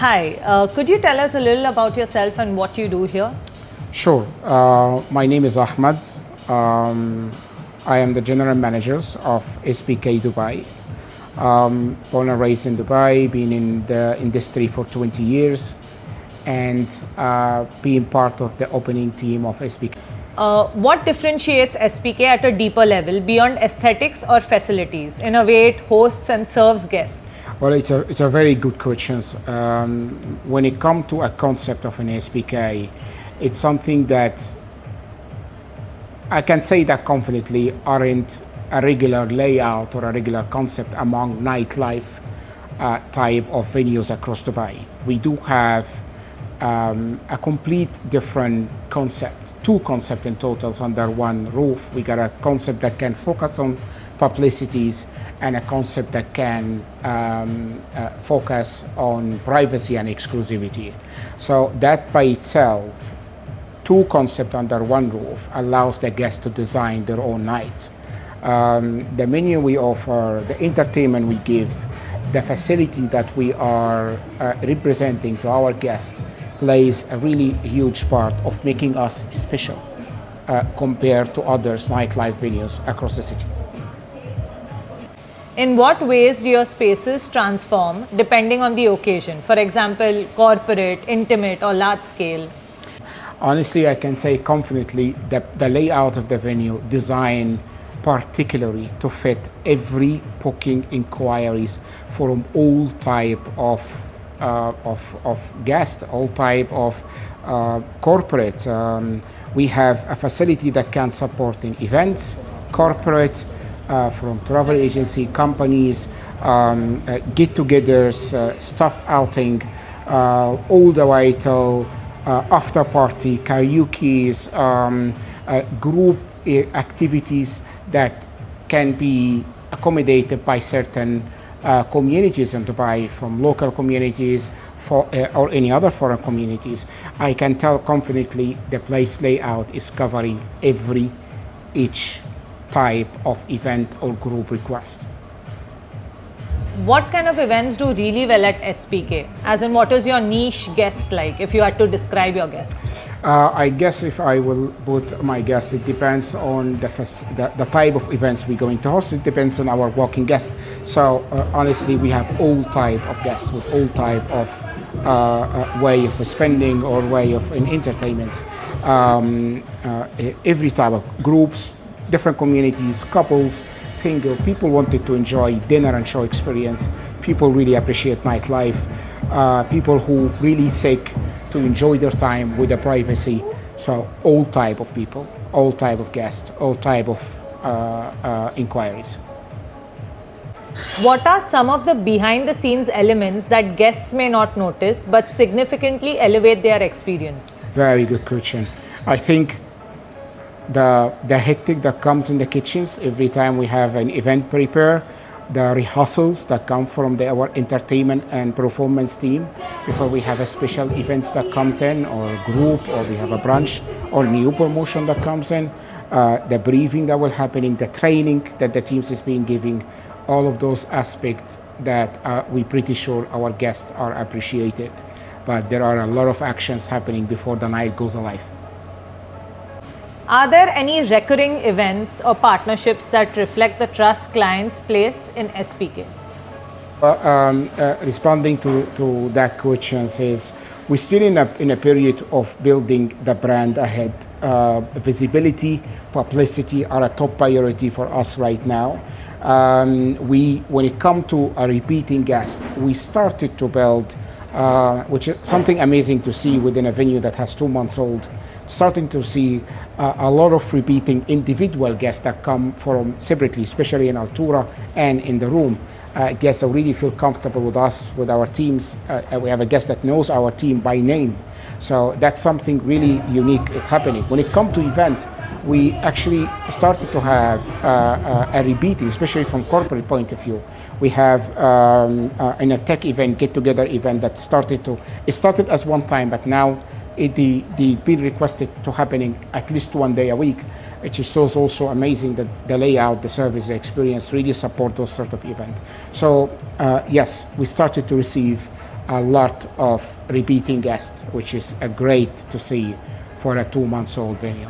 Hi, could you tell us a little about yourself and what you do here? Sure. My name is Ahmed. I am the general manager of SPK Dubai. Born and raised in Dubai, been in the industry for 20 years, and being part of the opening team of SPK. What differentiates SPK at a deeper level beyond aesthetics or facilities in a way it hosts and serves guests? Well, it's a very good question. When it comes to a concept of an SPK, it's something that I can say that confidently aren't a regular layout or a regular concept among nightlife type of venues across Dubai. We do have a complete different concept, two concepts in totals under one roof. We got a concept that can focus on publicities and a concept that can focus on privacy and exclusivity. So that by itself, two concepts under one roof allows the guests to design their own nights. The menu we offer, the entertainment we give, the facility that we are representing to our guests plays a really huge part of making us special compared to others nightlife venues across the city. In what ways do your spaces transform depending on the occasion? For example, corporate, intimate, or large scale? Honestly, I can say confidently that the layout of the venue designed particularly to fit every booking inquiries from all type of guests, all type of corporate. We have a facility that can support in events, corporate, from travel agency companies, get-togethers, staff outing, all the way till after party, karaoke's, group activities that can be accommodated by certain communities in Dubai, from local communities or any other foreign communities. I can tell confidently the place layout is covering each type of event or group request. What kind of events do really well at SPK? As in, what is your niche guest like, if you had to describe your guest? I guess if I will put my guest, it depends on the type of events we're going to host. It depends on our walking guest. So honestly, we have all type of guests with all type of way of spending or way of entertainments. Every type of groups, different communities, couples, single. People wanted to enjoy dinner and show experience. People really appreciate nightlife. People who really seek to enjoy their time with the privacy. So all type of people, all type of guests, all type of inquiries. What are some of the behind the scenes elements that guests may not notice but significantly elevate their experience? Very good question. I think the hectic that comes in the kitchens every time we have an event prepare, the rehearsals that come from our entertainment and performance team before we have a special events that comes in, or group, or we have a brunch or new promotion that comes in, the briefing that will happening, the training that the teams is being giving, all of those aspects that we pretty sure our guests are appreciated. But there are a lot of actions happening before the night goes alive. Are there any recurring events or partnerships that reflect the trust clients place in SPK? Responding to that question is, we're still in a period of building the brand ahead. Visibility, publicity are a top priority for us right now. When it comes to a repeating guest, we started to build, which is something amazing to see within a venue that has 2 months old, starting to see a lot of repeating individual guests that come from separately, especially in Altura and in the room. Guests that really feel comfortable with us, with our teams. We have a guest that knows our team by name. So that's something really unique happening. When it comes to events, we actually started to have a repeating, especially from corporate point of view. We have in a tech event, get-together event that it started as one time, but now the been requested to happening at least 1 day a week, which is so also amazing that the layout, the service, the experience really support those sort of events. So yes, we started to receive a lot of repeating guests, which is a great to see for a 2-month-old venue.